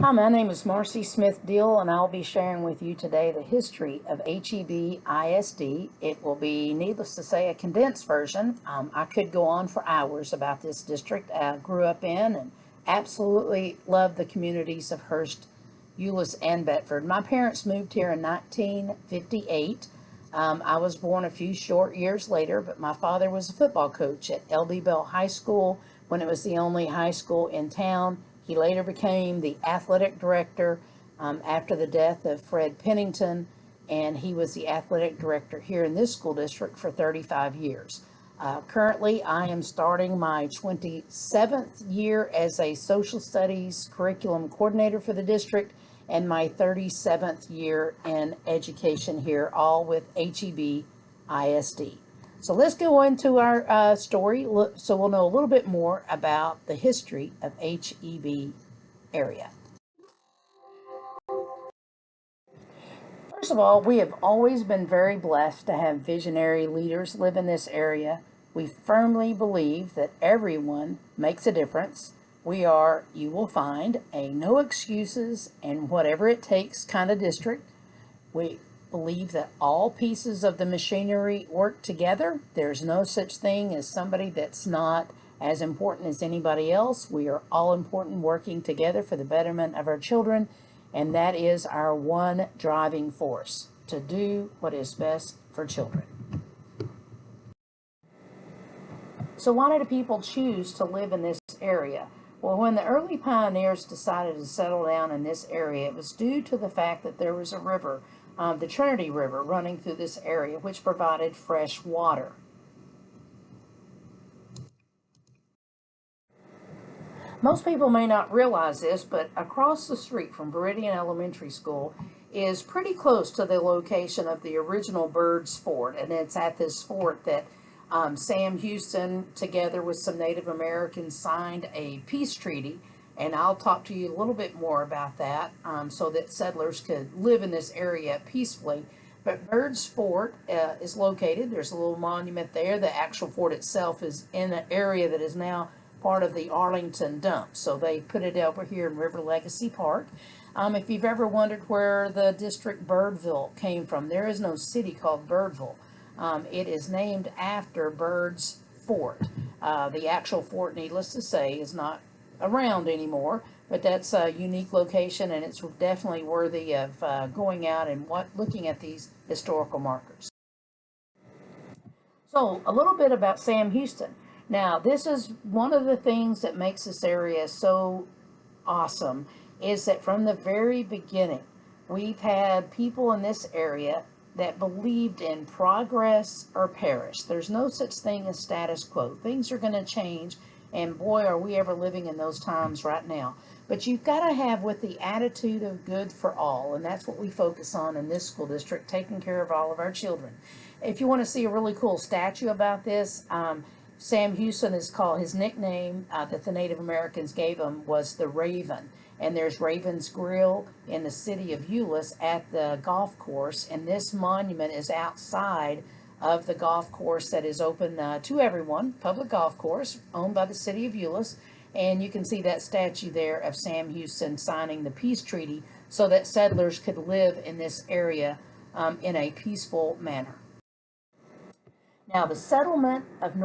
Hi, my name is Marci Smith Deal, and I'll be sharing with you today the history of HEB ISD. It will be, needless to say, a condensed version. I could go on for hours about this district I grew up in and absolutely love the communities of Hurst, Euless, and Bedford. My parents moved here in 1958. I was born a few short years later, but my father was a football coach at L.B. Bell High School when it was the only high school in town. He later became the athletic director after the death of Fred Pennington, and he was the athletic director here in this school district for 35 years. Currently, I am starting my 27th year as a social studies curriculum coordinator for the district and my 37th year in education here, all with HEB ISD. So let's go into our story so we'll know a little bit more about the history of HEB area. First of all, we have always been very blessed to have visionary leaders live in this area. We firmly believe that everyone makes a difference. We are, you will find, a no excuses and whatever it takes kind of district. We believe that all pieces of the machinery work together. There's no such thing as somebody that's not as important as anybody else. We are all important working together for the betterment of our children, and that is our one driving force, to do what is best for children. So why did people choose to live in this area? Well, when the early pioneers decided to settle down in this area, it was due to the fact that there was a river, the Trinity River, running through this area, which provided fresh water. Most people may not realize this, but across the street from Veridian Elementary School is pretty close to the location of the original Bird's Fort, and it's at this fort that Sam Houston, together with some Native Americans, signed a peace treaty, and I'll talk to you a little bit more about that so that settlers could live in this area peacefully. But Bird's Fort is located, there's a little monument there. The actual fort itself is in an area that is now part of the Arlington dump, so they put it over here in River Legacy Park. If you've ever wondered where the district Birdville came from, there is no city called Birdville. It is named after Bird's Fort. The actual fort, needless to say, is not around anymore, but that's a unique location, and it's definitely worthy of going out and looking at these historical markers. So a little bit about Sam Houston. Now, this is one of the things that makes this area so awesome, is that from the very beginning, we've had people in this area that believed in progress or perish. There's no such thing as status quo. Things are going to change, and boy, are we ever living in those times right now. But you've got to have with the attitude of good for all, and that's what we focus on in this school district, taking care of all of our children. If you want to see a really cool statue about this, Sam Houston is called, his nickname that the Native Americans gave him was the Raven. And there's Raven's Grill in the city of Euless at the golf course. And this monument is outside of the golf course that is open to everyone, public golf course, owned by the city of Euless. And you can see that statue there of Sam Houston signing the peace treaty so that settlers could live in this area in a peaceful manner. Now, the settlement of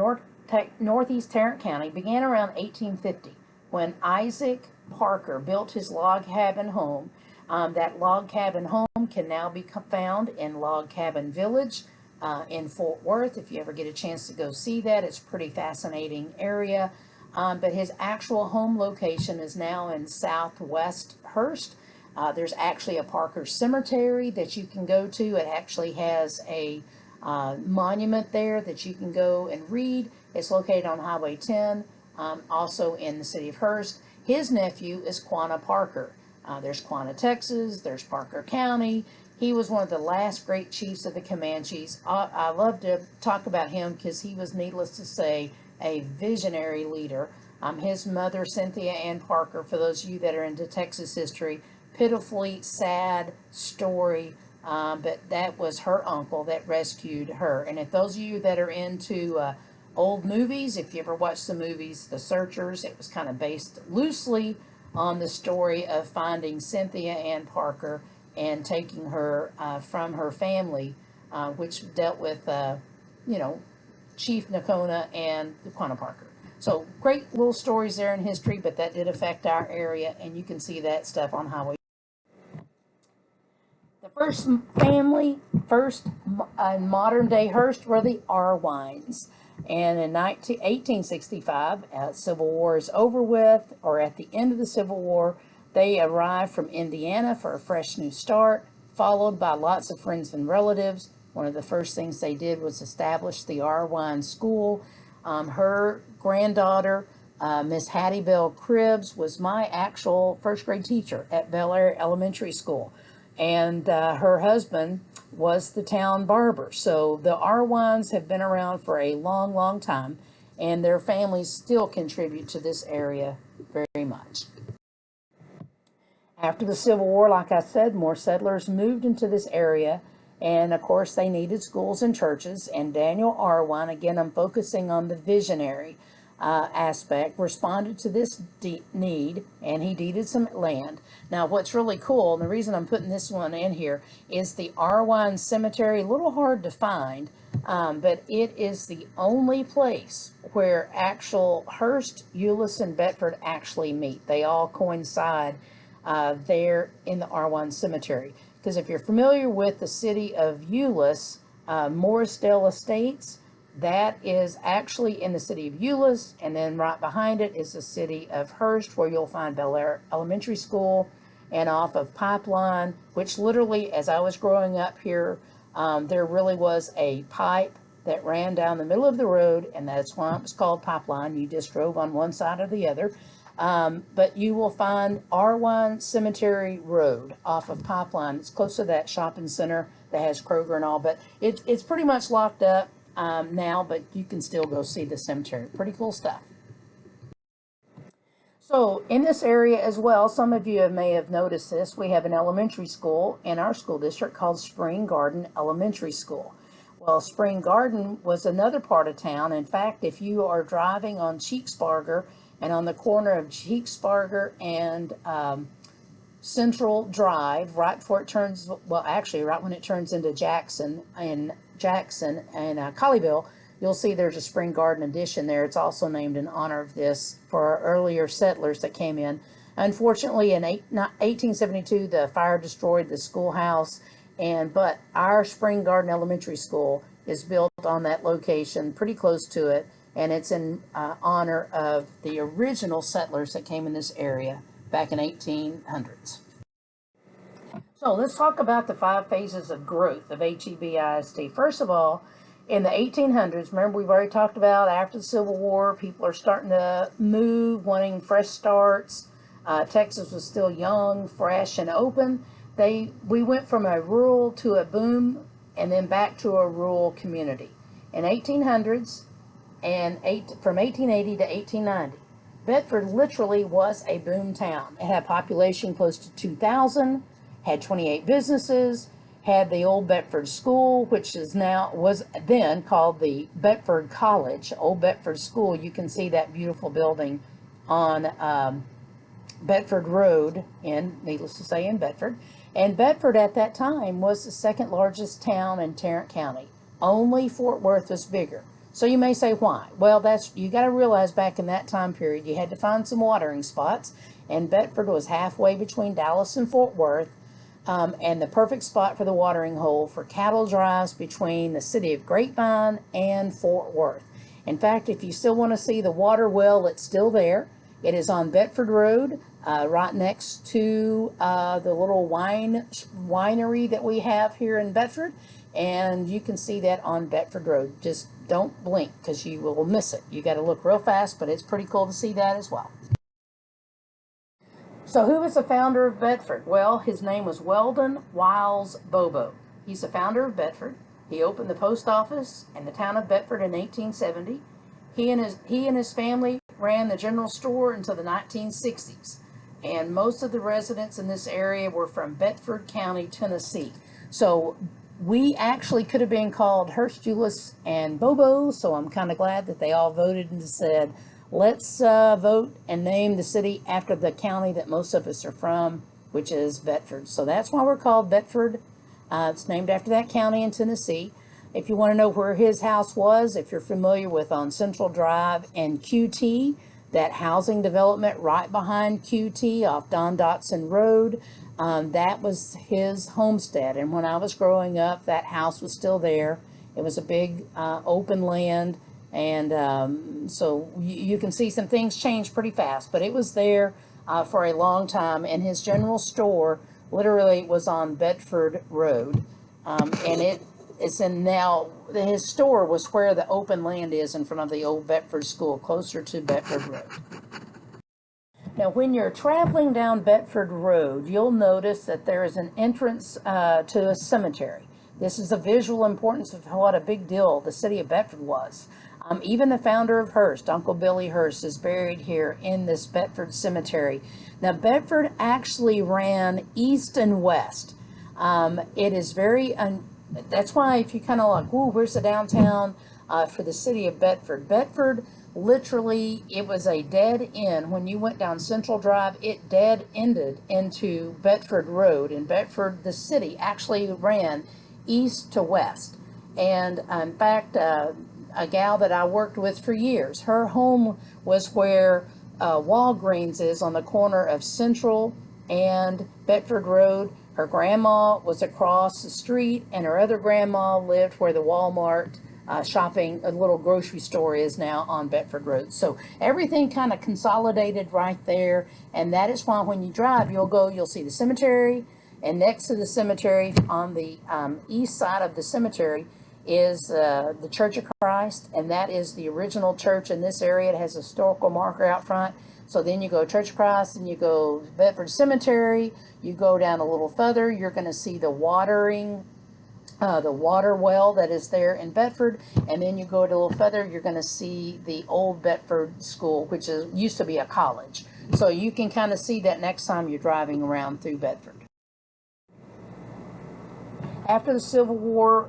Northeast Tarrant County began around 1850 when Isaac Parker built his log cabin home. That log cabin home can now be found in Log Cabin Village in Fort Worth. If you ever get a chance to go see that, it's a pretty fascinating area. But his actual home location is now in southwest Hurst. There's actually a Parker Cemetery that you can go to. It actually has a monument there that you can go and read. It's located on Highway 10, also in the city of Hurst. His nephew is Quanah Parker. There's Quanah, Texas. There's Parker County. He was one of the last great chiefs of the Comanches. I love to talk about him because he was, needless to say, a visionary leader. His mother, Cynthia Ann Parker, for those of you that are into Texas history, pitifully sad story, but that was her uncle that rescued her. And if those of you that are into old movies, if you ever watched the movies The Searchers, it was kind of based loosely on the story of finding Cynthia Ann Parker and taking her from her family, which dealt with, you know, Chief Nakona and Quanah Parker. So great little stories there in history, but that did affect our area, and you can see that stuff on Highway. The first family, modern day Hurst, were the Arwines. And in 1865, Civil War is over with, or at the end of the Civil War, they arrived from Indiana for a fresh new start, followed by lots of friends and relatives. One of the first things they did was establish the Arwine School. Her granddaughter, Miss Hattie Bell Cribbs, was my actual first grade teacher at Bel Air Elementary School. And her husband was the town barber. So the Arwines have been around for a long, long time, and their families still contribute to this area very much. After the Civil War, like I said, more settlers moved into this area, and of course they needed schools and churches. And Daniel Arwine, again, I'm focusing on the visionary aspect, responded to this need, and he deeded some land. Now, what's really cool, and the reason I'm putting this one in here, is the Arwine Cemetery. A little hard to find, but it is the only place where actual Hurst, Euless, and Bedford actually meet. They all coincide there in the Arwine Cemetery. Because if you're familiar with the city of Euless, Morrisdale Estates, that is actually in the city of Euless, and then right behind it is the city of Hurst, where you'll find Bel Air Elementary School, and off of Pipeline, which literally, as I was growing up here, there really was a pipe that ran down the middle of the road, and that's why it was called Pipeline. You just drove on one side or the other. But you will find Arwine Cemetery Road off of Pipeline. It's close to that shopping center that has Kroger and all, but it's pretty much locked up now, but you can still go see the cemetery. Pretty cool stuff. So in this area as well, some of you may have noticed this, we have an elementary school in our school district called Spring Garden Elementary School. Well, Spring Garden was another part of town. In fact, if you are driving on Cheeksbarger and on the corner of Cheeksbarger and Central Drive, right before it turns, well, actually, right when it turns into Jackson and Colleyville, you'll see there's a Spring Garden addition there. It's also named in honor of this for our earlier settlers that came in. Unfortunately, in 1872, the fire destroyed the schoolhouse, but our Spring Garden Elementary School is built on that location, pretty close to it, and it's in honor of the original settlers that came in this area back in 1800s. So let's talk about the 5 phases of growth of HEBISD. First of all, in the 1800s, remember we've already talked about after the Civil War, people are starting to move, wanting fresh starts. Texas was still young, fresh, and open. We went from a rural to a boom, and then back to a rural community. In 1800s, from 1880 to 1890, Bedford literally was a boom town. It had a population close to 2,000, had 28 businesses, had the old Bedford School, which was then called the Bedford College, Old Bedford School. You can see that beautiful building on Bedford Road, needless to say, in Bedford. And Bedford at that time was the second largest town in Tarrant County. Only Fort Worth was bigger. So you may say, why? Well, you got to realize back in that time period, you had to find some watering spots, and Bedford was halfway between Dallas and Fort Worth, and the perfect spot for the watering hole for cattle drives between the city of Grapevine and Fort Worth. In fact, if you still want to see the water well, it's still there. It is on Bedford Road, right next to the little winery that we have here in Bedford, and you can see that on Bedford Road. Just don't blink because you will miss it. You got to look real fast, but it's pretty cool to see that as well. So who was the founder of Bedford? Well, his name was Weldon Wiles Bobo. He's the founder of Bedford. He opened the post office in the town of Bedford in 1870. He and his family ran the general store until the 1960s. And most of the residents in this area were from Bedford County, Tennessee. So we actually could have been called Hurst, Euless, and Bobo, so I'm kind of glad that they all voted and said, let's vote and name the city after the county that most of us are from, which is Bedford. So that's why we're called Bedford. It's named after that county in Tennessee. If you want to know where his house was, if you're familiar with on Central Drive and QT, that housing development right behind QT off Don Dotson Road, that was his homestead. And when I was growing up, that house was still there. It was a big open land. And so you can see some things change pretty fast, but it was there for a long time. And his general store literally was on Bedford Road. And it's in now, his store was where the open land is in front of the old Bedford School, closer to Bedford Road. Now, when you're traveling down Bedford Road, you'll notice that there is an entrance to a cemetery. This is the visual importance of what a big deal the city of Bedford was. Even the founder of Hurst, Uncle Billy Hurst, is buried here in this Bedford cemetery. Now, Bedford actually ran east and west. It is very, that's why if you kind of like, ooh, where's the downtown for the city of Bedford? Bedford, literally, it was a dead end. When you went down Central Drive, it dead ended into Bedford Road. And Bedford, the city, actually ran east to west. And in fact, a gal that I worked with for years, her home was where Walgreens is on the corner of Central and Bedford Road. Her grandma was across the street, and her other grandma lived where the Walmart shopping, a little grocery store is now on Bedford Road. So everything kind of consolidated right there, and that is why when you drive, you'll see the cemetery, and next to the cemetery on the east side of the cemetery is the Church of Christ, and that is the original church in this area. It has a historical marker out front. So then you go Church of Christ, and you go Bedford Cemetery. You go down a little further, you're going to see the water well that is there in Bedford, and then you go a little further, you're going to see the old Bedford School, which used to be a college. So you can kind of see that next time you're driving around through Bedford. After the Civil War,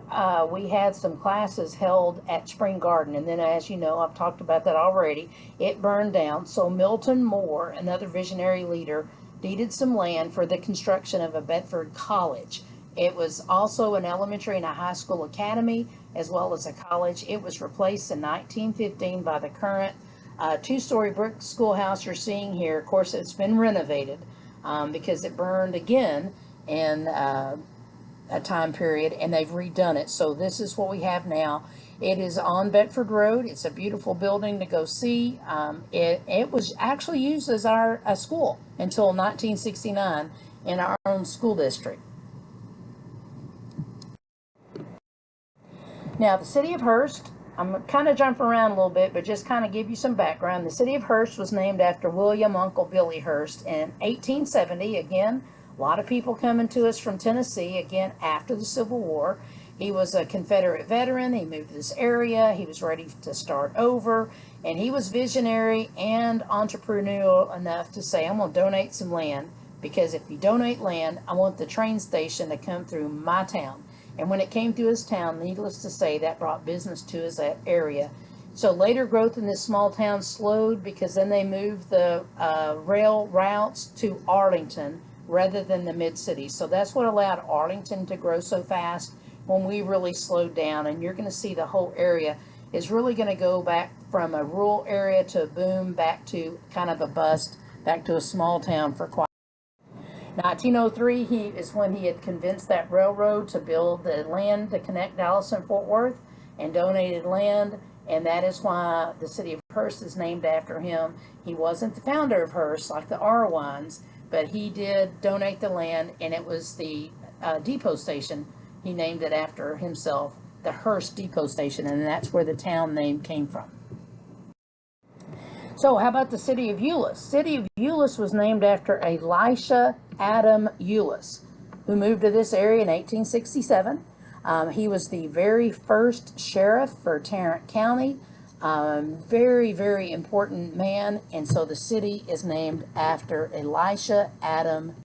we had some classes held at Spring Garden, and then, as you know, I've talked about that already, it burned down. So Milton Moore, another visionary leader, deeded some land for the construction of a Bedford college. It was also an elementary and a high school academy, as well as a college. It was replaced in 1915 by the current two-story brick schoolhouse you're seeing here. Of course, it's been renovated because it burned again in a time period, and they've redone it. So this is what we have now. It is on Bedford Road. It's a beautiful building to go see. It was actually used as our school until 1969 in our own school district. Now, the city of Hurst, I'm kind of jumping around a little bit, but just kind of give you some background. The city of Hurst was named after William Uncle Billy Hurst in 1870. Again, a lot of people coming to us from Tennessee, again, after the Civil War. He was a Confederate veteran. He moved to this area. He was ready to start over, and he was visionary and entrepreneurial enough to say, I'm going to donate some land, because if you donate land, I want the train station to come through my town. And when it came through his town, needless to say, that brought business to his area. So later growth in this small town slowed, because then they moved the rail routes to Arlington rather than the mid-city. So that's what allowed Arlington to grow so fast when we really slowed down. And you're going to see the whole area is really going to go back from a rural area to a boom, back to kind of a bust, back to a small town for quite. 1903 is when he had convinced that railroad to build the land to connect Dallas and Fort Worth, and donated land, and that is why the city of Hurst is named after him. He wasn't the founder of Hurst like the Arwines, but he did donate the land, and it was the depot station. He named it after himself, the Hurst Depot Station, and that's where the town name came from. So how about the city of Euless? City of Euless was named after Elisha Adam Euless, who moved to this area in 1867. He was the very first sheriff for Tarrant County. Very, very important man, and so the city is named after Elisha Adam.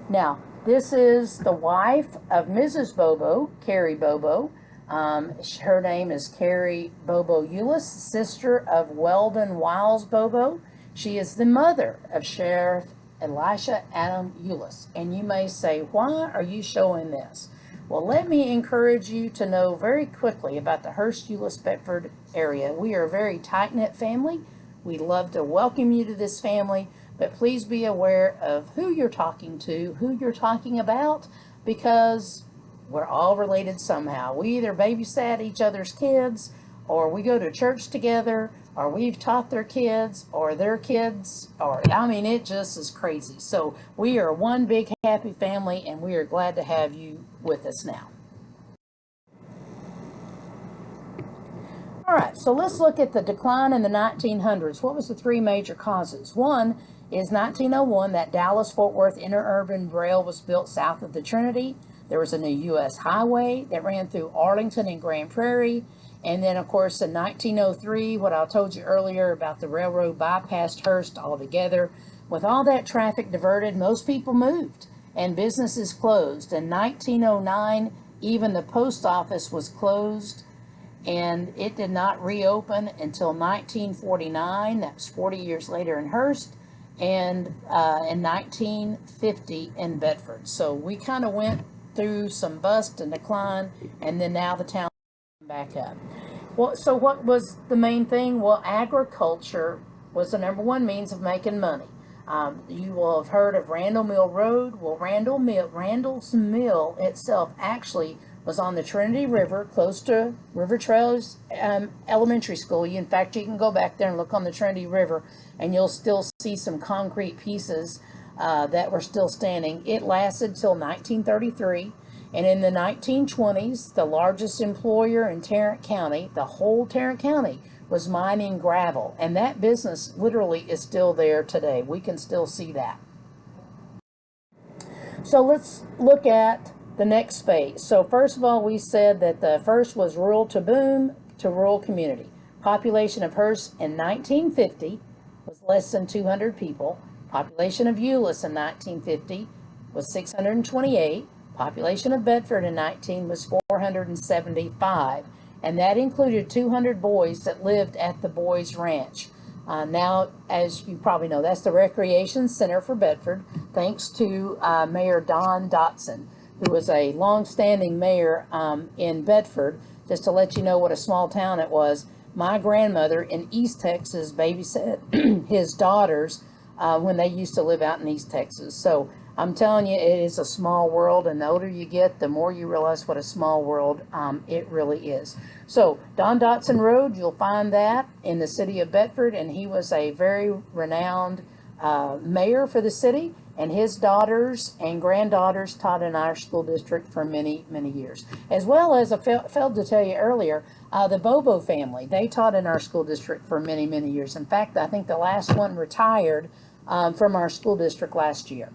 Now, this is the wife of Mrs. Bobo, Carrie Bobo. Her name is Carrie Bobo Euless, sister of Weldon Wiles Bobo. She is the mother of Sheriff Elisha Adam Euless. And you may say, why are you showing this? Well, let me encourage you to know very quickly about the Hurst, Euless, Bedford area. We are a very tight-knit family. We love to welcome you to this family, but please be aware of who you're talking to, who you're talking about, because we're all related somehow. We either babysat each other's kids, or we go to church together, or we've taught their kids, or their kids, or, I mean, it just is crazy. So we are one big happy family, and we are glad to have you with us now. All right, so let's look at the decline in the 1900s. What was the three major causes? One is 1901, that Dallas-Fort Worth interurban rail was built south of the Trinity. There was a new U.S. highway that ran through Arlington and Grand Prairie. And then, of course, in 1903, what I told you earlier about the railroad bypassed Hurst altogether. With all that traffic diverted, most people moved and businesses closed. In 1909, even the post office was closed, and it did not reopen until 1949. That was 40 years later in Hurst, and in 1950 in Bedford. So we kind of went through some bust and decline, and then now the town back up. Well, so what was the main thing? Well, agriculture was the number one means of making money. You will have heard of Randall Mill Road. Well, Randall's Mill itself actually was on the Trinity River, close to River Trails Elementary School. In fact, you can go back there and look on the Trinity River, and you'll still see some concrete pieces that were still standing. It lasted till 1933, and in the 1920s, the largest employer in Tarrant County, the whole Tarrant County, was mining gravel, and that business literally is still there today. We can still see that. So let's look at the next phase. So first of all, we said that the first was rural to boom to rural community. Population of Hurst in 1950 was less than 200 people. Population of Euless in 1950 was 628. Population of Bedford in 19 was 475. And that included 200 boys that lived at the Boys Ranch. Now, as you probably know, that's the Recreation Center for Bedford, thanks to Mayor Don Dotson, who was a long-standing mayor in Bedford. Just to let you know what a small town it was, my grandmother in East Texas babysat his daughters when they used to live out in East Texas. So I'm telling you, it is a small world, and the older you get, the more you realize what a small world it really is. So Don Dotson Road, you'll find that in the city of Bedford, and he was a very renowned mayor for the city, and his daughters and granddaughters taught in our school district for many, many years. As well as, I failed to tell you earlier, the Bobo family, they taught in our school district for many, many years. In fact, I think the last one retired from our school district last year.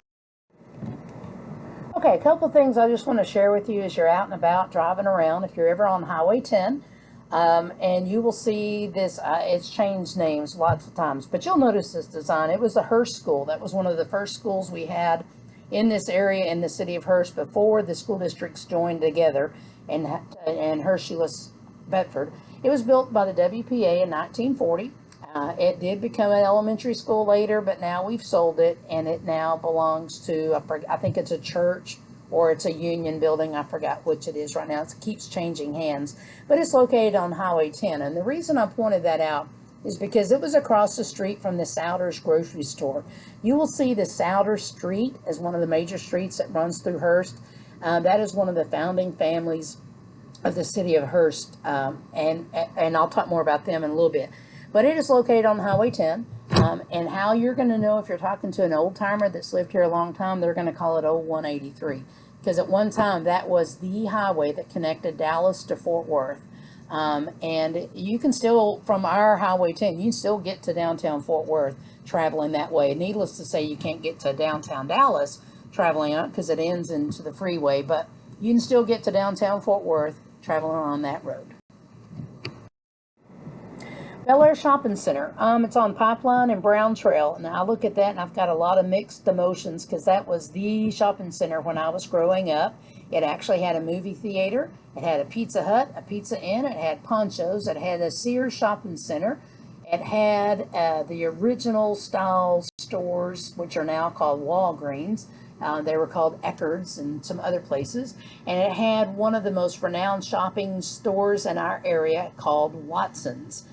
Okay, a couple things I just want to share with you as you're out and about driving around. If you're ever on Highway 10, and you will see this, it's changed names lots of times, but you'll notice this design. It was the Hurst School. That was one of the first schools we had in this area in the city of Hurst before the school districts joined together and Hurst, Euless, Bedford. It was built by the WPA in 1940. It did become an elementary school later, but now we've sold it, and it now belongs to, I think it's a church or it's a union building. I forgot which it is right now. It keeps changing hands, but it's located on Highway 10. And the reason I pointed that out is because it was across the street from the Souders grocery store. You will see the Souders Street as one of the major streets that runs through Hurst. That is one of the founding families of the city of Hurst, and I'll talk more about them in a little bit. But it is located on Highway 10, and how you're going to know if you're talking to an old-timer that's lived here a long time, they're going to call it Old 183, because at one time that was the highway that connected Dallas to Fort Worth. And you can still, from our Highway 10, you can still get to downtown Fort Worth traveling that way. Needless to say, you can't get to downtown Dallas traveling on it because it ends into the freeway, but you can still get to downtown Fort Worth traveling on that road. Bel Air Shopping Center. It's on Pipeline and Brown Trail. Now I look at that and I've got a lot of mixed emotions because that was the shopping center when I was growing up. It actually had a movie theater. It had a Pizza Hut, a Pizza Inn. It had Ponchos. It had a Sears shopping center. It had the original style stores, which are now called Walgreens. They were called Eckerd's and some other places. And it had one of the most renowned shopping stores in our area called Watson's,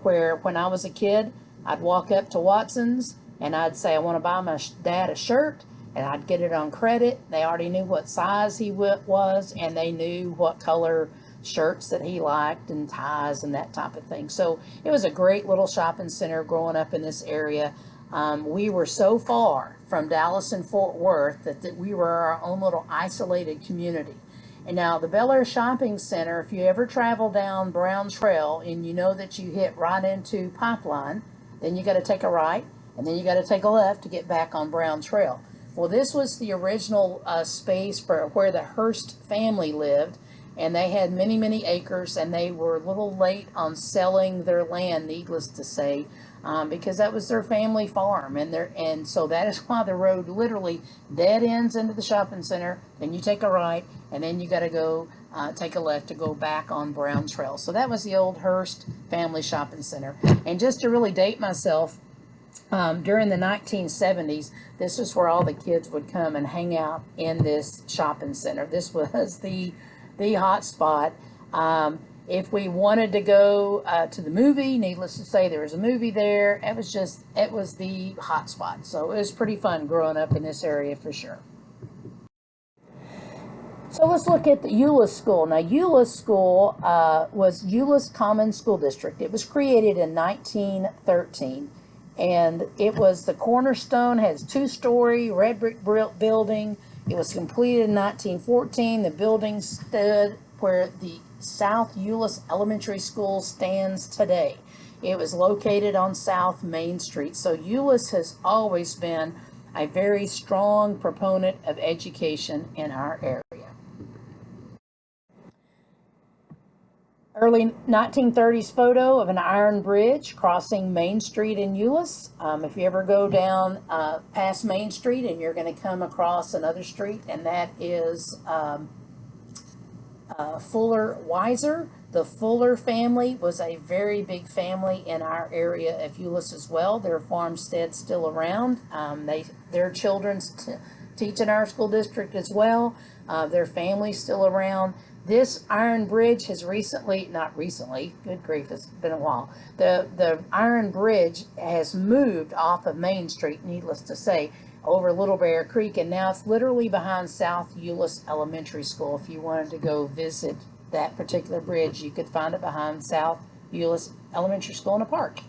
where when I was a kid, I'd walk up to Watson's and I'd say, I want to buy my dad a shirt, and I'd get it on credit. They already knew what size he was, and they knew what color shirts that he liked and ties and that type of thing. So it was a great little shopping center growing up in this area. We were so far from Dallas and Fort Worth that we were our own little isolated community. And now the Bel Air Shopping Center, if you ever travel down Brown Trail and you know that you hit right into Pipeline, then you got to take a right and then you got to take a left to get back on Brown Trail. Well, this was the original space for where the Hurst family lived, and they had many, many acres, and they were a little late on selling their land, needless to say, because that was their family farm, and so that is why the road literally dead ends into the shopping center. Then you take a right, and then you got to go take a left to go back on Brown Trail. So that was the old Hurst family shopping center. And just to really date myself, during the 1970s, this is where all the kids would come and hang out in this shopping center. This was the hot spot. If we wanted to go to the movie, needless to say, there was a movie there. It was the hot spot. So it was pretty fun growing up in this area for sure. So let's look at the Euless School. Now, Euless School was Euless Common School District. It was created in 1913. And it was the cornerstone, has 2-story red brick building. It was completed in 1914. The building stood where the South Euless Elementary School stands today. It was located on South Main Street. So Euless has always been a very strong proponent of education in our area. Early 1930s photo of an iron bridge crossing Main Street in Euless. If you ever go down past Main Street, and you're going to come across another street, and that is Fuller Weiser. The Fuller family was a very big family in our area of Euless as well. Their farmstead's still around. Their children's teach in our school district as well. Their family's still around. This iron bridge has not recently, good grief, it's been a while. The iron bridge has moved off of Main Street, needless to say, over Little Bear Creek, and now it's literally behind South Euless Elementary School. If you wanted to go visit that particular bridge, you could find it behind South Euless Elementary School in a park.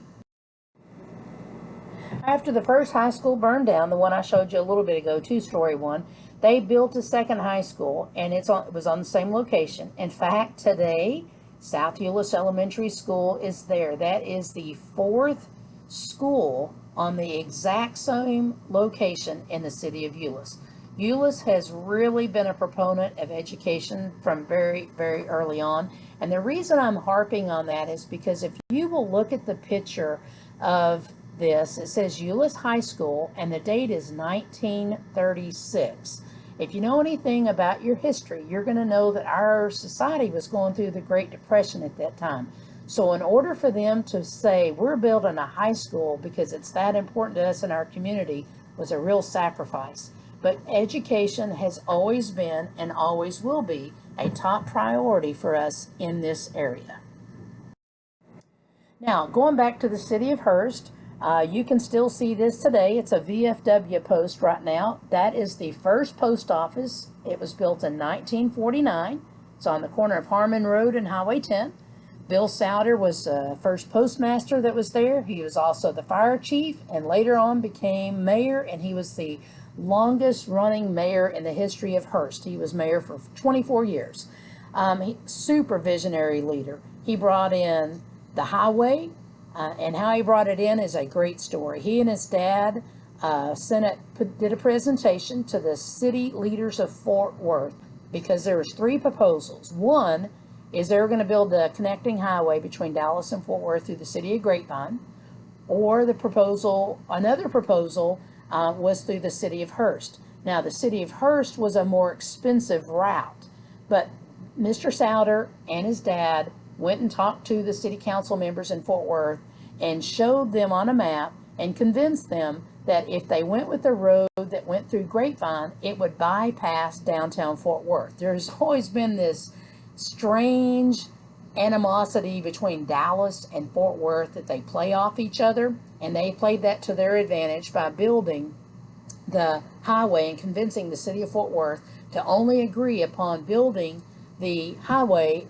After the first high school burned down, the one I showed you a little bit ago, 2-story one, they built a second high school, and it was on the same location. In fact, today, South Euless Elementary School is there. That is the 4th school on the exact same location in the city of Euless. Euless has really been a proponent of education from very, very early on. And the reason I'm harping on that is because if you will look at the picture of this, it says Euless High School, and the date is 1936. If you know anything about your history, you're going to know that our society was going through the Great Depression at that time. So in order for them to say, we're building a high school because it's that important to us in our community, was a real sacrifice. But education has always been and always will be a top priority for us in this area. Now, going back to the city of Hurst, you can still see this today. It's a VFW post right now. That is the first post office. It was built in 1949. It's on the corner of Harmon Road and Highway 10. Bill Souter was the first postmaster that was there. He was also the fire chief, and later on became mayor, and he was the longest running mayor in the history of Hurst. He was mayor for 24 years. Super visionary leader. He brought in the highway, and how he brought it in is a great story. He and his dad did a presentation to the city leaders of Fort Worth because there was 3 proposals. One is they were going to build the connecting highway between Dallas and Fort Worth through the city of Grapevine, or another proposal was through the city of Hurst. Now, the city of Hurst was a more expensive route, but Mr. Souter and his dad went and talked to the city council members in Fort Worth and showed them on a map and convinced them that if they went with the road that went through Grapevine, it would bypass downtown Fort Worth. There's always been this strange animosity between Dallas and Fort Worth that they play off each other, and they played that to their advantage by building the highway and convincing the city of Fort Worth to only agree upon building the highway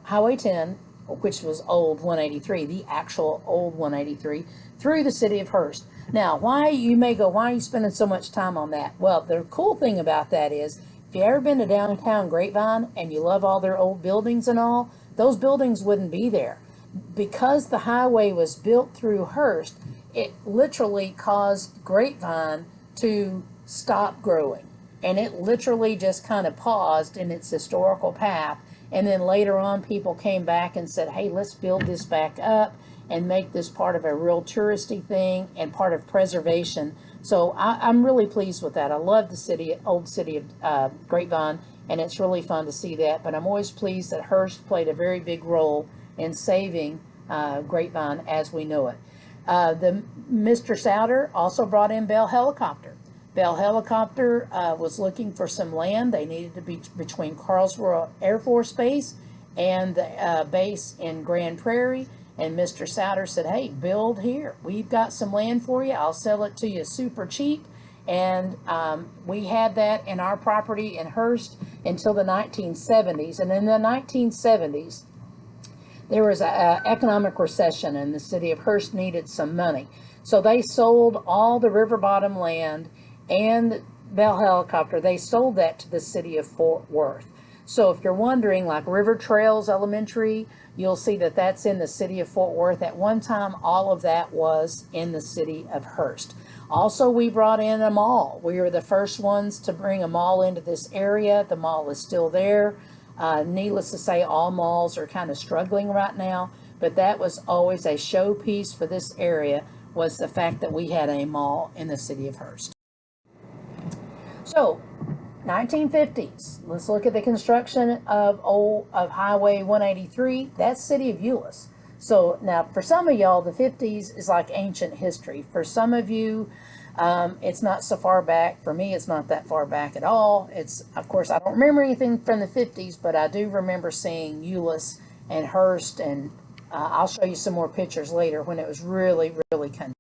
10, which was old 183, the actual old 183, through the city of Hurst. Now, why are you spending so much time on that? Well, the cool thing about that is, if you ever been to downtown Grapevine and you love all their old buildings and all, those buildings wouldn't be there. Because the highway was built through Hurst, it literally caused Grapevine to stop growing. And it literally just kind of paused in its historical path. And then later on, people came back and said, hey, let's build this back up and make this part of a real touristy thing and part of preservation. So I'm really pleased with that. I love the old city of Grapevine, and it's really fun to see that. But I'm always pleased that Hurst played a very big role in saving Grapevine as we know it. Mr. Souter also brought in Bell Helicopter. Bell Helicopter was looking for some land. They needed to be between Carlsboro Air Force Base and the base in Grand Prairie. And Mr. Souter said, hey, build here. We've got some land for you. I'll sell it to you super cheap. And we had that in our property in Hurst until the 1970s. And in the 1970s, there was an economic recession and the city of Hurst needed some money. So they sold all the river bottom land and Bell Helicopter. They sold that to the city of Fort Worth. So if you're wondering, like River Trails Elementary, you'll see that that's in the city of Fort Worth. At one time, all of that was in the city of Hurst. Also, we brought in a mall. We were the first ones to bring a mall into this area. The mall is still there. Needless to say, all malls are kind of struggling right now, but that was always a showpiece for this area, was the fact that we had a mall in the city of Hurst. So, 1950s. Let's look at the construction of Highway 183. That's city of Euless. So now, for some of y'all, the 50s is like ancient history. For some of you, it's not so far back. For me, it's not that far back at all. Of course, I don't remember anything from the 50s, but I do remember seeing Euless and Hurst, and I'll show you some more pictures later when it was really, really kind of.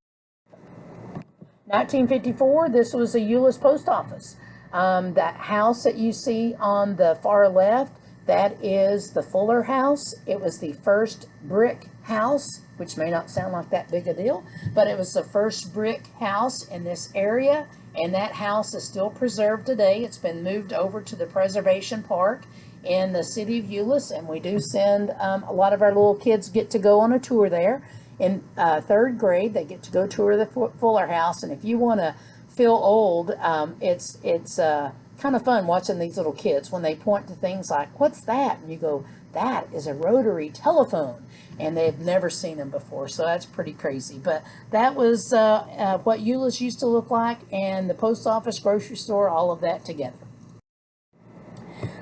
1954, this was a Euless post office. That house that you see on the far left, that is the Fuller House. It was the first brick house, which may not sound like that big a deal, but it was the first brick house in this area, and that house is still preserved today. It's been moved over to the Preservation Park in the city of Euless, and we do send a lot of our little kids get to go on a tour there. In third grade, they get to go tour the Fuller House, and if you want to feel old, it's kind of fun watching these little kids when they point to things like, what's that? And you go, that is a rotary telephone. And they've never seen them before, so that's pretty crazy. But that was what Euless used to look like, and the post office, grocery store, all of that together.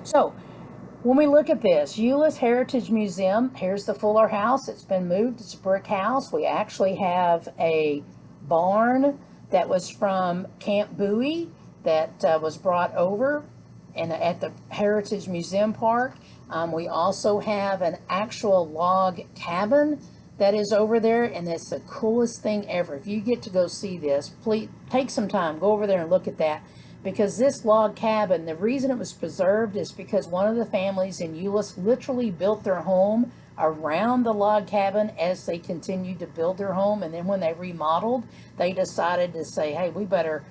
So when we look at this, Euless Heritage Museum, here's the Fuller House. It's been moved. It's a brick house. We actually have a barn that was from Camp Bowie that was brought over and at the Heritage Museum Park. We also have an actual log cabin that is over there, and it's the coolest thing ever. If you get to go see this, please take some time, go over there and look at that, because this log cabin, the reason it was preserved is because one of the families in Euless literally built their home around the log cabin as they continued to build their home, and then when they remodeled, they decided to say, hey, we better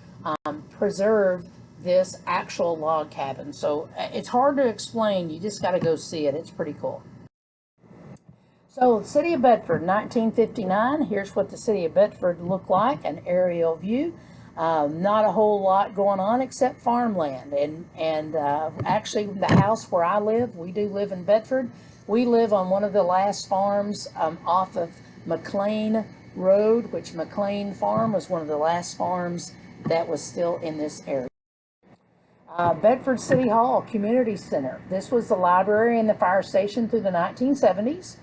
preserve this actual log cabin. So it's hard to explain. You just got to go see it. It's pretty cool. So the city of Bedford, 1959. Here's what the city of Bedford looked like, an aerial view. Not a whole lot going on except farmland. And actually the house where I live, we do live in Bedford. We live on one of the last farms off of McLean Road, which McLean Farm was one of the last farms that was still in this area. Bedford City Hall Community Center. This was the library and the fire station through the 1970s.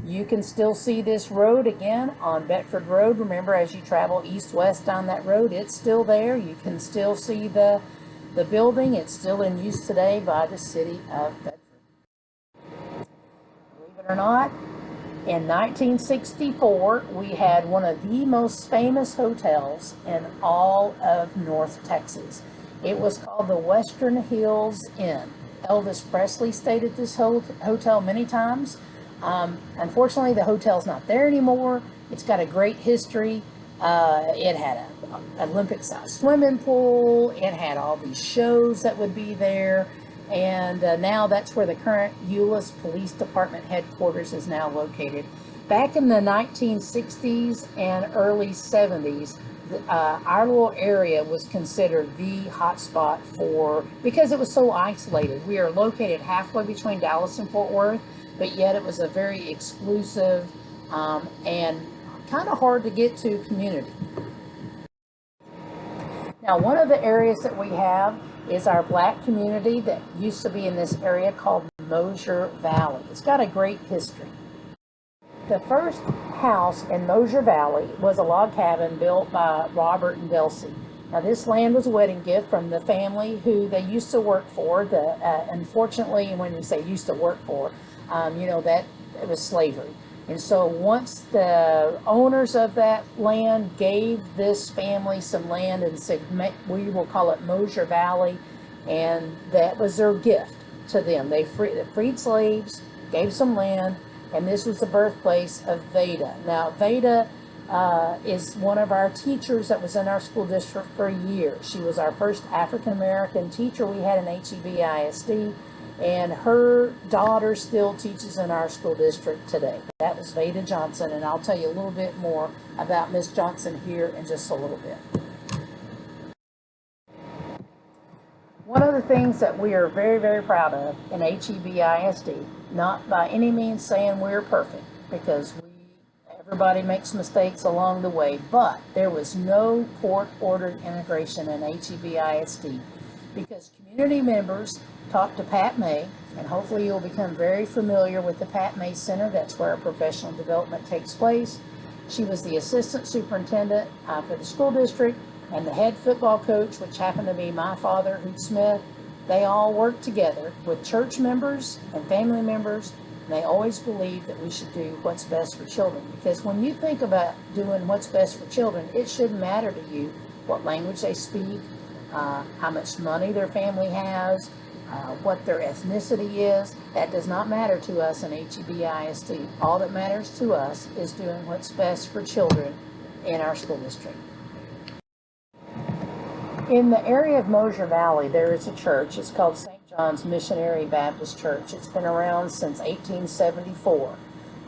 You can still see this road again on Bedford Road. Remember, as you travel east-west down that road, it's still there. You can still see the building. It's still in use today by the city of Bedford. Believe it or not, in 1964, we had one of the most famous hotels in all of North Texas. It was called the Western Hills Inn. Elvis Presley stayed at this hotel many times. Unfortunately, the hotel's not there anymore. It's got a great history. It had an Olympic-sized swimming pool. It had all these shows that would be there. And now that's where the current Euless Police Department headquarters is now located. Back in the 1960s and early 70s, our little area was considered the hot spot because it was so isolated. We are located halfway between Dallas and Fort Worth, but yet it was a very exclusive and kind of hard to get to community. Now, one of the areas that we have is our black community that used to be in this area called Mosier Valley. It's got a great history. The first house in Mosier Valley was a log cabin built by Robert and Delcy. Now, this land was a wedding gift from the family who they used to work for. Unfortunately, when we say used to work for, that it was slavery. And so once the owners of that land gave this family some land and said, we will call it Mosier Valley, and that was their gift to them. They freed slaves, gave some land, and this was the birthplace of Veda. Now, Veda is one of our teachers that was in our school district for years. She was our first African-American teacher we had in HEB ISD, and her daughter still teaches in our school district today. That was Veda Johnson, and I'll tell you a little bit more about Miss Johnson here in just a little bit. One of the things that we are very, very proud of in HEB ISD, not by any means saying we're perfect, because everybody makes mistakes along the way, but there was no court-ordered integration in HEB ISD because community members talked to Pat May, and hopefully you'll become very familiar with the Pat May Center. That's where our professional development takes place. She was the assistant superintendent for the school district, and the head football coach, which happened to be my father, Hoot Smith. They all worked together with church members and family members, and they always believed that we should do what's best for children. Because when you think about doing what's best for children, it shouldn't matter to you what language they speak, how much money their family has, what their ethnicity is. That does not matter to us in HEB ISD. All that matters to us is doing what's best for children in our school district. In the area of Mosier Valley, there is a church. It's called St. John's Missionary Baptist Church. It's been around since 1874.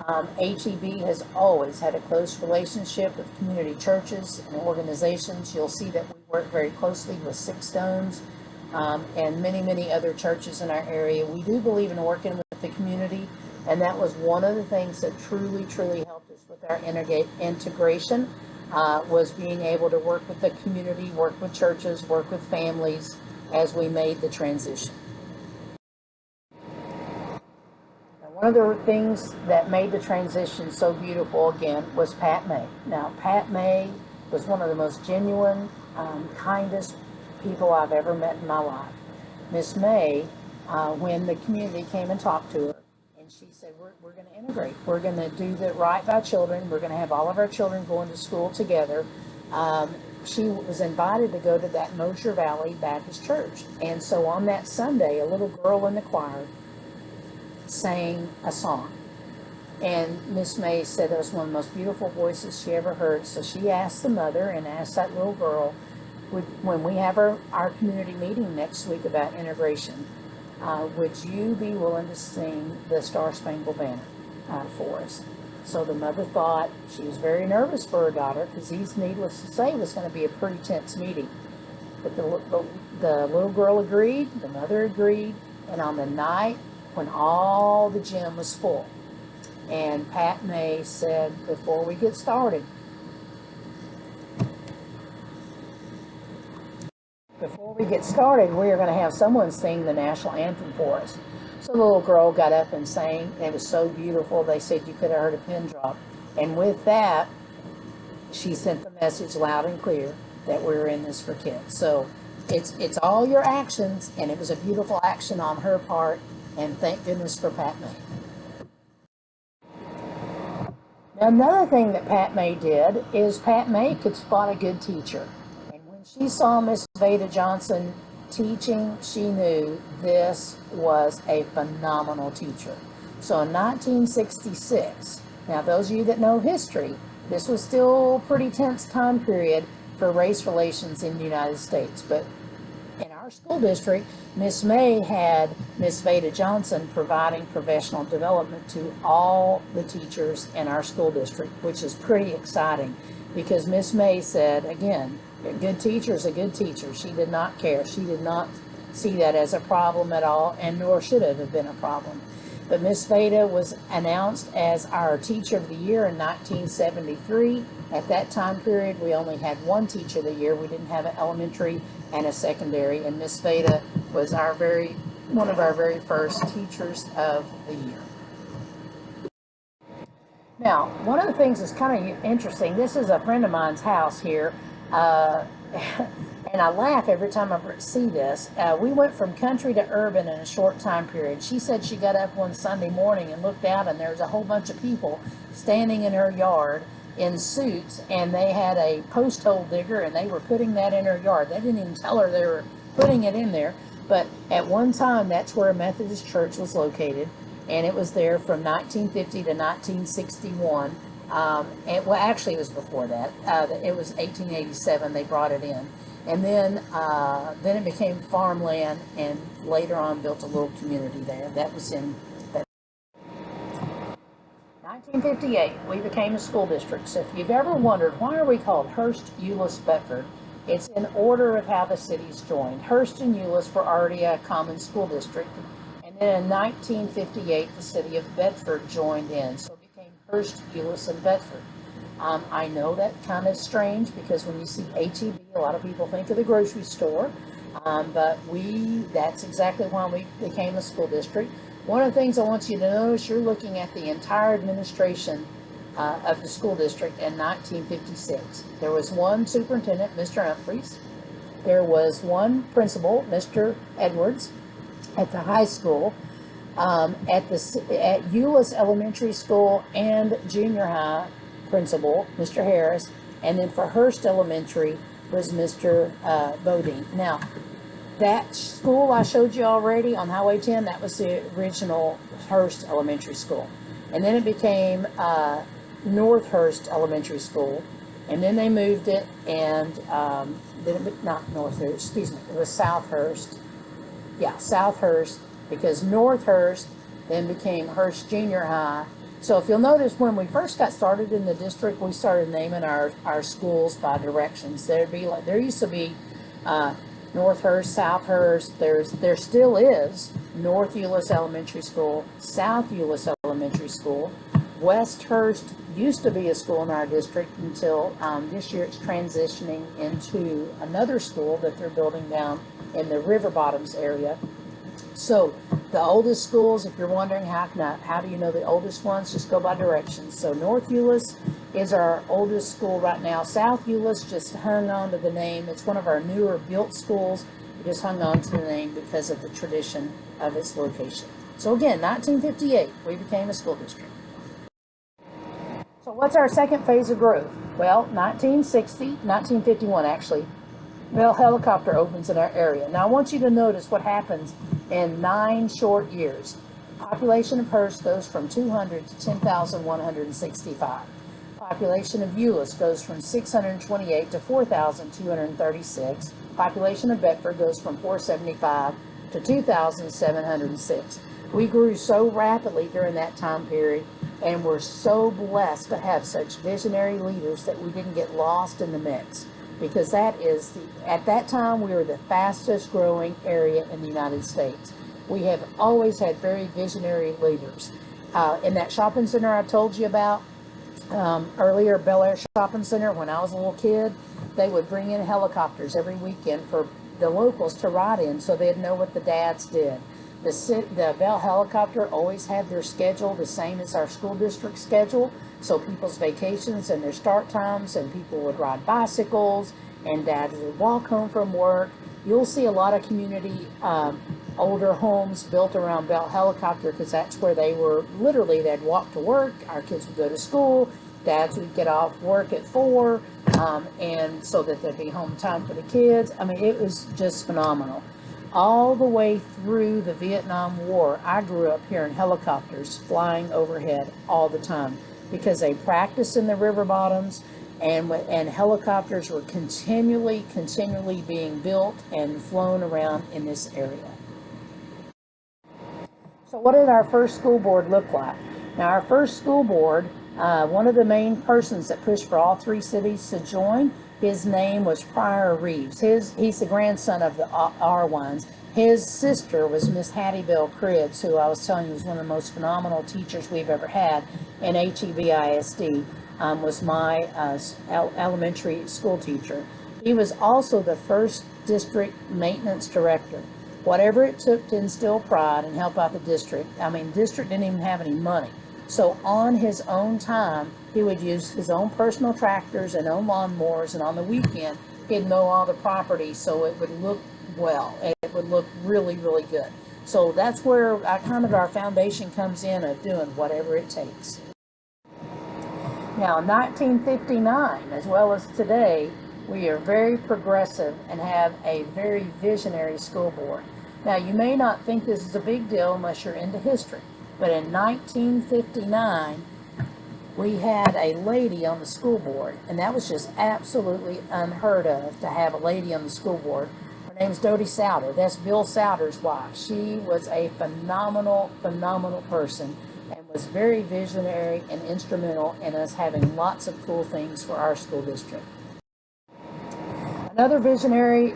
HEB has always had a close relationship with community churches and organizations. You'll see that we work very closely with Six Stones and many, many other churches in our area. We do believe in working with the community, and that was one of the things that truly, truly helped us with our integration. Was being able to work with the community, work with churches, work with families as we made the transition. Now, one of the things that made the transition so beautiful again was Pat May. Now, Pat May was one of the most genuine, kindest people I've ever met in my life. Miss May, when the community came and talked to her, and she said, we're going to integrate. We're going to do the right by children. We're going to have all of our children going to school together. She was invited to go to that Mosier Valley Baptist Church. And so on that Sunday, a little girl in the choir sang a song. And Miss May said it was one of the most beautiful voices she ever heard. So she asked the mother and asked that little girl, when we have our community meeting next week about integration, would you be willing to sing the Star Spangled Banner for us? So the mother thought, she was very nervous for her daughter, because these, needless to say, was going to be a pretty tense meeting. But the little girl agreed, the mother agreed, and on the night when all the gym was full. And Pat May said, before we get started, we are going to have someone sing the national anthem for us. So the little girl got up and sang. It was so beautiful. They said you could have heard a pin drop. And with that, she sent the message loud and clear that we're in this for kids. So it's all your actions, and it was a beautiful action on her part, and thank goodness for Pat May. Now, another thing that Pat May did is Pat May could spot a good teacher. And when she saw Miss Veda Johnson teaching, she knew this was a phenomenal teacher. So in 1966, now those of you that know history, this was still a pretty tense time period for race relations in the United States. But in our school district, Miss May had Miss Veda Johnson providing professional development to all the teachers in our school district, which is pretty exciting because Miss May said, again, a good teacher is a good teacher. She did not care. She did not see that as a problem at all, and nor should it have been a problem. But Miss Veda was announced as our Teacher of the Year in 1973. At that time period, we only had one Teacher of the Year. We didn't have an elementary and a secondary, and Miss Veda was one of our very first Teachers of the Year. Now, one of the things that's kind of interesting, this is a friend of mine's house here, and I laugh every time I see this. We went from country to urban in a short time period. She said she got up one Sunday morning and looked out, and there was a whole bunch of people standing in her yard in suits, and they had a post hole digger, and they were putting that in her yard. They didn't even tell her they were putting it in there, but at one time, that's where a Methodist church was located, and it was there from 1950 to 1961. Well, actually, it was before that. It was 1887 they brought it in. And then it became farmland, and later on built a little community there. That was in Bedford. 1958, we became a school district. So if you've ever wondered, why are we called Hurst, Euless, Bedford? It's in order of how the cities joined. Hurst and Euless were already a common school district. And then in 1958, the city of Bedford joined in. So it became Hurst, Euless, and Bedford. I know that's kind of strange because when you see HEB, a lot of people think of the grocery store, but that's exactly why we became a school district. One of the things I want you to notice, you're looking at the entire administration of the school district in 1956. There was one superintendent, Mr. Humphreys. There was one principal, Mr. Edwards, at the high school. At Euless Elementary School and junior high, principal, Mr. Harris, and then for Hurst Elementary was Mr. Bodine. Now, that school I showed you already on Highway 10, that was the original Hurst Elementary School. And then it became North Hurst Elementary School, and then they moved it, and not North Hurst, excuse me, it was South Hurst. Yeah, South Hurst, because North Hurst then became Hurst Junior High. So if you'll notice, when we first got started in the district, we started naming our schools by directions. There used to be North Hurst, South Hurst. There still is North Euless Elementary School, South Euless Elementary School. West Hurst used to be a school in our district until this year it's transitioning into another school that they're building down in the River Bottoms area. So the oldest schools, if you're wondering how do you know the oldest ones, just go by directions. So North Euless is our oldest school right now. South Euless just hung on to the name. It's one of our newer built schools. It just hung on to the name because of the tradition of its location. So again, 1958, we became a school district. So what's our second phase of growth? Well, 1951 actually. Well, helicopter opens in our area. Now I want you to notice what happens in 9 short years. Population of Hurst goes from 200 to 10,165. Population of Euless goes from 628 to 4,236. Population of Bedford goes from 475 to 2,706. We grew so rapidly during that time period, and we're so blessed to have such visionary leaders that we didn't get lost in the mix. Because at that time, we were the fastest growing area in the United States. We have always had very visionary leaders. In that shopping center I told you about earlier, Bel Air Shopping Center, when I was a little kid, they would bring in helicopters every weekend for the locals to ride in so they'd know what the dads did. The Bell helicopter always had their schedule the same as our school district schedule, so people's vacations and their start times, and people would ride bicycles, and dads would walk home from work. You'll see a lot of community older homes built around Bell Helicopter because that's where they were. Literally, they'd walk to work, our kids would go to school, dads would get off work at 4, and so that there'd be home time for the kids. I mean, it was just phenomenal. All the way through the Vietnam War, I grew up hearing helicopters flying overhead all the time because they practiced in the river bottoms, and helicopters were continually being built and flown around in this area. So what did our first school board look like? Now, our first school board, one of the main persons that pushed for all 3 cities to join, his name was Prior Reeves. He's the grandson of the Arwines. His sister was Miss Hattie Bell Cribbs, who I was telling you was one of the most phenomenal teachers we've ever had in HEB ISD, was my elementary school teacher. He was also the first district maintenance director. Whatever it took to instill pride and help out the district. I mean, district didn't even have any money. So on his own time, he would use his own personal tractors and own lawnmowers, and on the weekend, he'd mow all the property so it would look well. It would look really good. So that's where kind of our foundation comes in of doing whatever it takes. Now, 1959, as well as today, we are very progressive and have a very visionary school board. Now, you may not think this is a big deal unless you're into history, but in 1959, we had a lady on the school board, and that was just absolutely unheard of to have a lady on the school board. Her name's Dodie Souter. That's Bill Souter's wife. She was a phenomenal person and was very visionary and instrumental in us having lots of cool things for our school district. Another visionary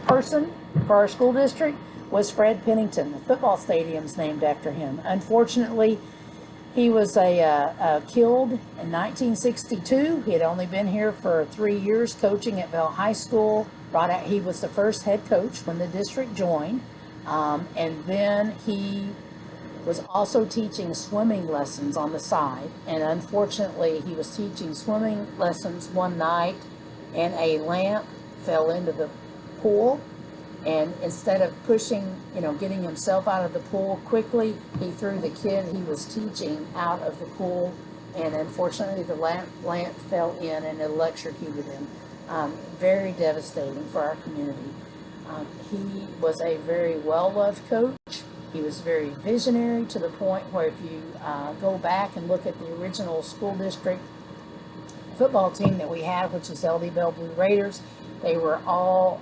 person for our school district was Fred Pennington. The football stadium's named after him. Unfortunately, he was killed in 1962. He had only been here for 3 years coaching at Bell High School. He was the first head coach when the district joined, and then he was also teaching swimming lessons on the side. And unfortunately, he was teaching swimming lessons one night, and a lamp fell into the pool, and instead of getting himself out of the pool quickly, he threw the kid he was teaching out of the pool, and unfortunately the lamp fell in and electrocuted him. Very devastating for our community. He was a very well-loved coach. He was very visionary to the point where if you go back and look at the original school district football team that we had, which is LD Bell Blue Raiders, they were all,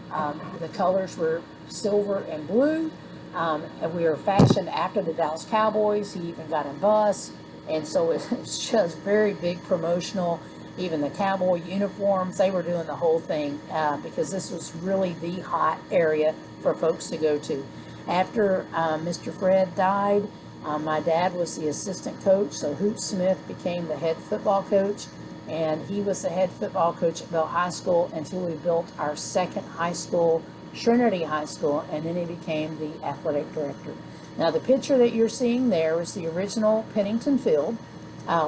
the colors were silver and blue, and we were fashioned after the Dallas Cowboys. He even got a bus, and so it's just very big promotional. Even the cowboy uniforms, they were doing the whole thing because this was really the hot area for folks to go to. After Mr. Fred died, my dad was the assistant coach, so Hoot Smith became the head football coach, and he was the head football coach at Bell High School until we built our second high school, Trinity High School, and then he became the athletic director. Now, the picture that you're seeing there is the original Pennington Field,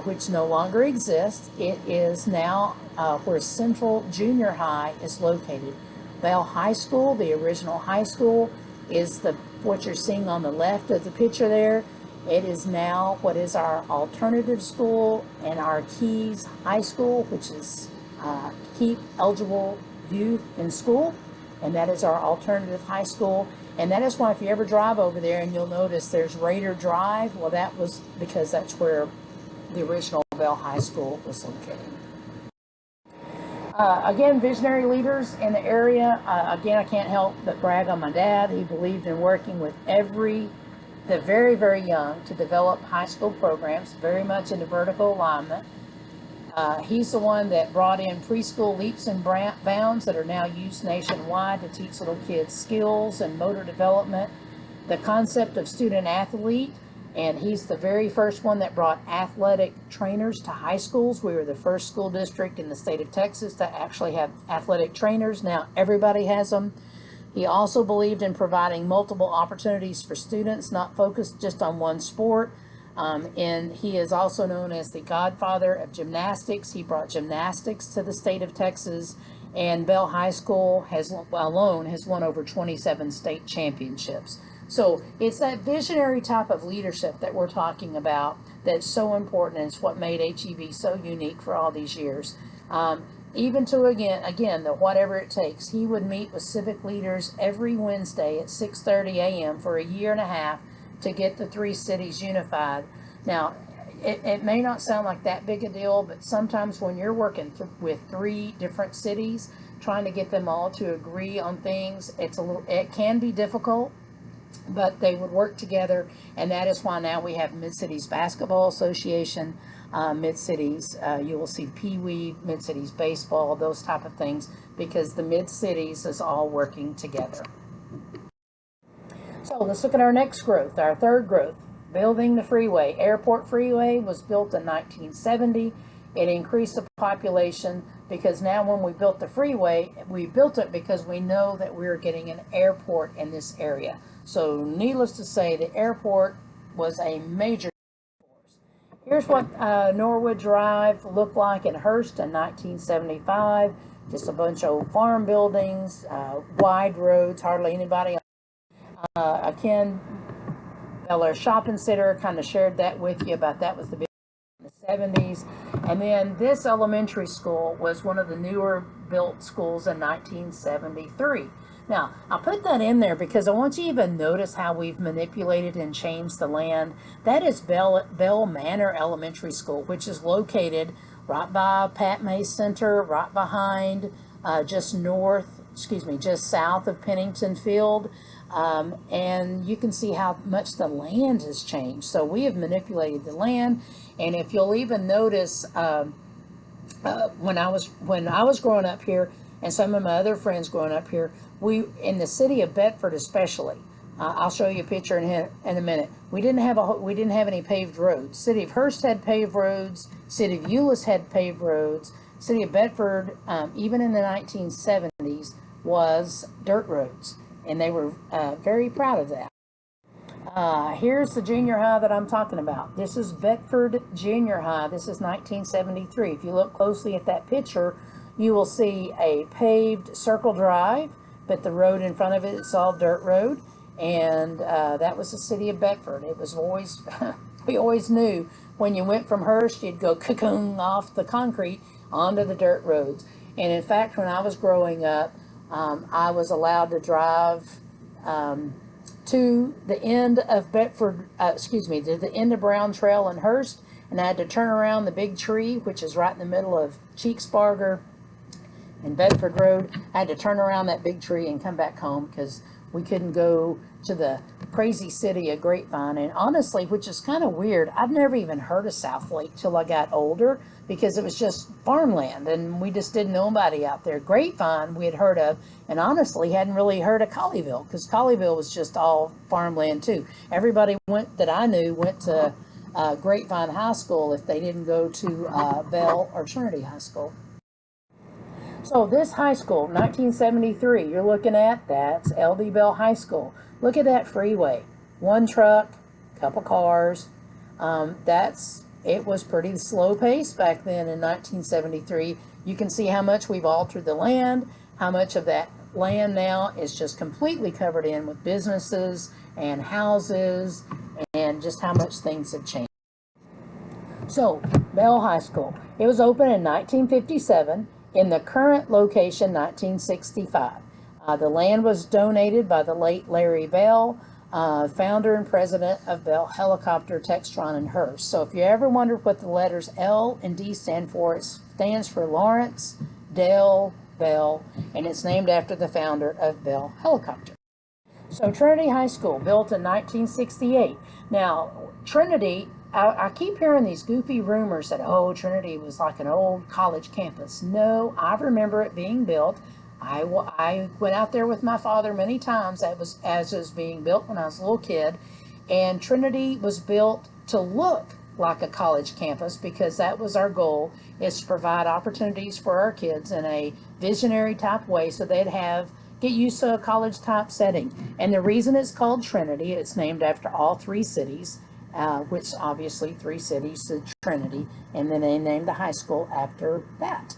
which no longer exists. It is now where Central Junior High is located. Bell High School, the original high school, is what you're seeing on the left of the picture there. It is now what is our alternative school and our Keys High School, which is Keep Eligible Youth in School, and that is our alternative high school. And that is why if you ever drive over there and you'll notice there's Raider Drive, well, that was because that's where the original Bell High School was located. Again, visionary leaders in the area. Again, I can't help but brag on my dad. He believed in working with the very, very young to develop high school programs, very much into vertical alignment. He's the one that brought in preschool leaps and bounds that are now used nationwide to teach little kids skills and motor development. the concept of student athlete, and he's the very first one that brought athletic trainers to high schools. We were the first school district in the state of Texas to actually have athletic trainers. Now everybody has them. He also believed in providing multiple opportunities for students, not focused just on one sport. And he is also known as the godfather of gymnastics. He brought gymnastics to the state of Texas, and Bell High School alone has won over 27 state championships. So it's that visionary type of leadership that we're talking about that's so important, and it's what made HEB so unique for all these years. Even to, again, the whatever it takes. He would meet with civic leaders every Wednesday at 6:30 a.m. for a year and a half to get the three cities unified. Now, it may not sound like that big a deal, but sometimes when you're working with three different cities, trying to get them all to agree on things, it can be difficult, but they would work together, and that is why now we have Mid-Cities Basketball Association, Mid-Cities, you will see Pee Wee, Mid-Cities Baseball, those type of things, because the Mid-Cities is all working together. So let's look at our next growth, our third growth, building the freeway. Airport Freeway was built in 1970. It increased the population because now when we built the freeway, we built it because we know that we're getting an airport in this area. So needless to say, the airport was a major force. Here's what Norwood Drive looked like in Hurst in 1975. Just a bunch of old farm buildings, wide roads, hardly anybody. Ken Beller Shopping Center kind of shared that with you about that was the big in the 70s. And then this elementary school was one of the newer built schools in 1973. Now, I'll put that in there because I want you to even notice how we've manipulated and changed the land. That is Bell Manor Elementary School, which is located right by Pat May Center, right behind, just south of Pennington Field. And you can see how much the land has changed. So we have manipulated the land. And if you'll even notice, when I was growing up here, and some of my other friends growing up here, we in the city of Bedford especially, I'll show you a picture in a minute. We didn't have any paved roads. City of Hurst had paved roads. City of Euless had paved roads. City of Bedford, even in the 1970s, was dirt roads. And they were very proud of that. Here's the junior high that I'm talking about. This is Bedford Junior High. This is 1973. If you look closely at that picture, you will see a paved circle drive, but the road in front of it is all dirt road. And that was the city of Bedford. It was always, we always knew when you went from Hurst, you'd go cocoon off the concrete onto the dirt roads. And in fact, when I was growing up, I was allowed to drive to the end of Bedford, to the end of Brown Trail in Hurst, and I had to turn around the big tree, which is right in the middle of Cheeksbarger and Bedford Road. I had to turn around that big tree and come back home because we couldn't go to the crazy city of Grapevine. And honestly, which is kind of weird, I've never even heard of South Lake till I got older because it was just farmland and we just didn't know anybody out there. Grapevine we had heard of, and honestly hadn't really heard of Colleyville because Colleyville was just all farmland too. Everybody that I knew went to Grapevine High School if they didn't go to Bell or Trinity High School. So this high school, 1973, you're looking at, that's LD Bell High School. Look at that freeway. One truck, couple cars. It was pretty slow pace back then in 1973. You can see how much we've altered the land, how much of that land now is just completely covered in with businesses and houses, and just how much things have changed. So, Bell High School. It was opened in 1957. In the current location, 1965. The land was donated by the late Larry Bell, founder and president of Bell Helicopter, Textron, and Hurst. So if you ever wondered what the letters L and D stand for, it stands for Lawrence Dell Bell, and it's named after the founder of Bell Helicopter. So Trinity High School, built in 1968. Now, Trinity, I keep hearing these goofy rumors that, oh, Trinity was like an old college campus. No, I remember it being built I went out there with my father many times. That was as it was being built when I was a little kid, and Trinity was built to look like a college campus because that was our goal, is to provide opportunities for our kids in a visionary type way so they'd have get used to a college type setting. And the reason it's called Trinity, it's named after all three cities, which obviously three cities, the Trinity, and then they named the high school after that.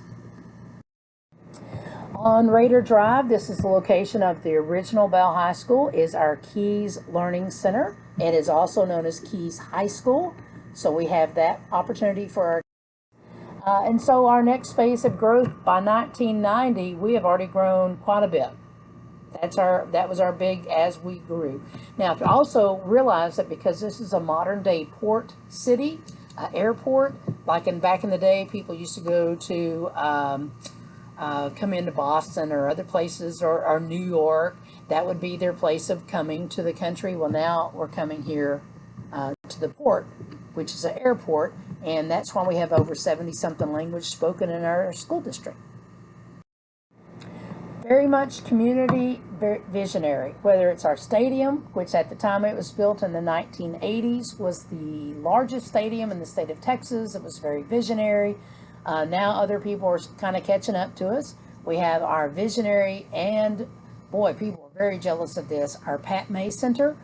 On Raider Drive, this is the location of the original Bell High School, is our Keys Learning Center. It is also known as Keys High School. So we have that opportunity for our and so our next phase of growth by 1990, we have already grown quite a bit. That was our big as we grew. Now, also realize that because this is a modern day port city, airport, like back in the day, people used to go to come into Boston or other places or New York. That would be their place of coming to the country. Well, now we're coming here to the port, which is an airport, and that's why we have over 70-something language spoken in our school district. Very much community visionary, whether it's our stadium, which at the time it was built in the 1980s, was the largest stadium in the state of Texas. It was very visionary. Now other people are kind of catching up to us. We have our visionary, and boy, people are very jealous of this, our Pat May Center,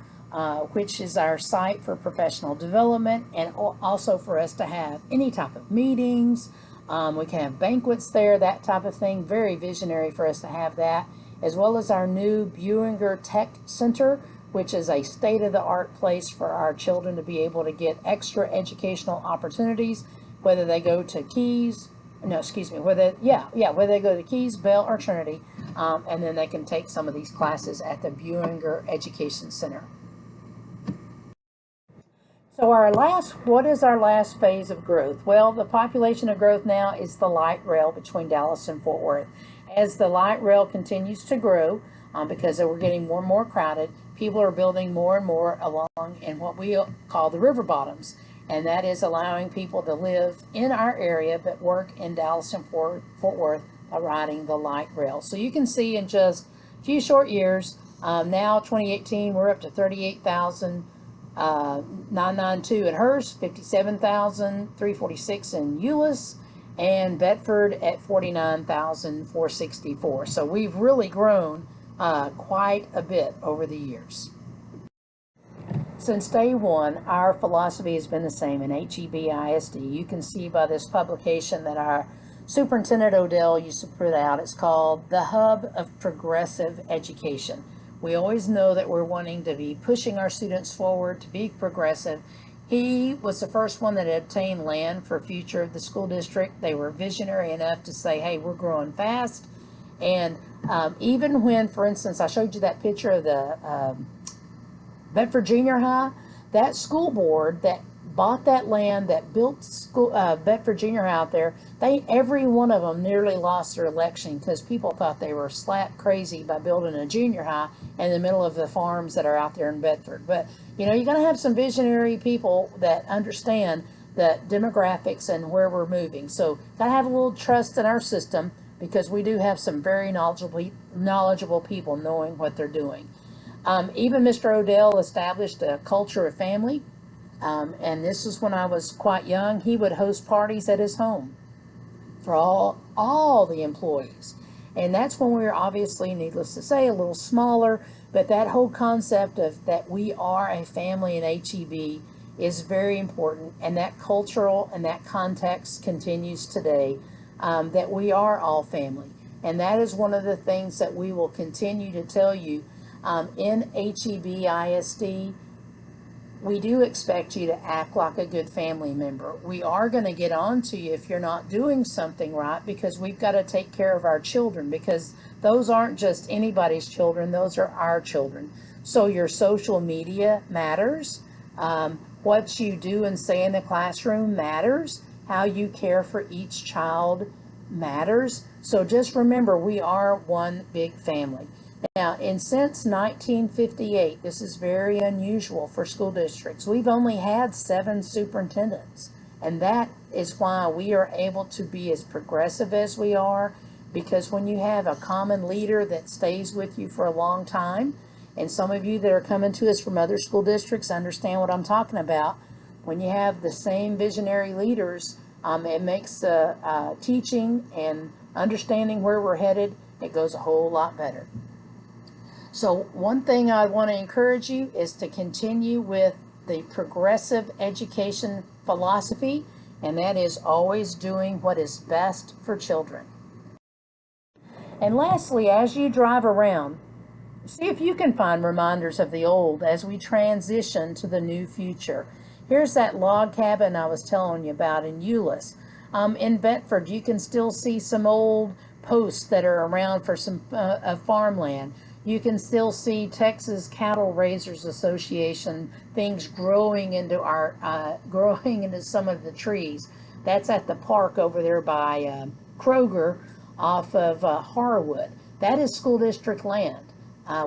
which is our site for professional development and also for us to have any type of meetings. We can have banquets there, that type of thing. Very visionary for us to have that, as well as our new Buinger Tech Center, which is a state-of-the-art place for our children to be able to get extra educational opportunities, whether they go to Keys, whether they go to Keys, Bell, or Trinity, and then they can take some of these classes at the Buinger Education Center. So what is our last phase of growth? Well, the population of growth now is the light rail between Dallas and Fort Worth. As the light rail continues to grow, because we're getting more and more crowded, people are building more and more along in what we call the river bottoms. And that is allowing people to live in our area but work in Dallas and Fort Worth by riding the light rail. So you can see in just a few short years, now 2018, we're up to 38,000. 992 in Hurst, 57,346 in Euless, and Bedford at 49,464. So we've really grown quite a bit over the years. Since day one, our philosophy has been the same in HEB ISD. You can see by this publication that our Superintendent Odell used to put out. It's called The Hub of Progressive Education. We always know that we're wanting to be pushing our students forward to be progressive. He was the first one that obtained land for future of the school district. They were visionary enough to say, hey, we're growing fast. And even when, for instance, I showed you that picture of the Bedford Junior High, that school board that bought that land, that built school Bedford Junior High out there, every one of them nearly lost their election because people thought they were slap crazy by building a junior high in the middle of the farms that are out there in Bedford. But you got to have some visionary people that understand the demographics and where we're moving. So got to have a little trust in our system because we do have some very knowledgeable people knowing what they're doing. Even Mr. Odell established a culture of family. And this is when I was quite young. He would host parties at his home for all the employees. And that's when we were obviously, needless to say, a little smaller. But that whole concept of that we are a family in HEB is very important. And that cultural and that context continues today, that we are all family. And that is one of the things that we will continue to tell you. In HEB ISD, we do expect you to act like a good family member. We are going to get on to you if you're not doing something right because we've got to take care of our children because those aren't just anybody's children, those are our children. So your social media matters. What you do and say in the classroom matters. How you care for each child matters. So just remember, we are one big family. Now, since 1958, this is very unusual for school districts. We've only had 7 superintendents, and that is why we are able to be as progressive as we are, because when you have a common leader that stays with you for a long time, and some of you that are coming to us from other school districts understand what I'm talking about, when you have the same visionary leaders, it makes teaching and understanding where we're headed, it goes a whole lot better. So one thing I want to encourage you is to continue with the progressive education philosophy, and that is always doing what is best for children. And lastly, as you drive around, see if you can find reminders of the old as we transition to the new future. Here's that log cabin I was telling you about in Euless. In Bedford, you can still see some old posts that are around for some farmland. You can still see Texas Cattle Raisers Association things growing into growing into some of the trees. That's at the park over there by Kroger off of Harwood. That is school district land.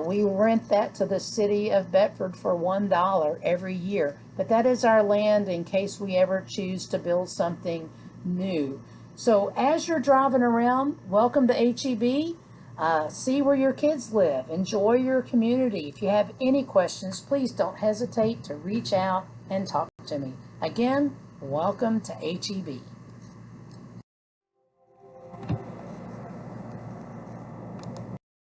We rent that to the city of Bedford for $1 every year. But that is our land in case we ever choose to build something new. So as you're driving around, welcome to HEB. See where your kids live. Enjoy your community. If you have any questions, please don't hesitate to reach out and talk to me. Again, welcome to HEB.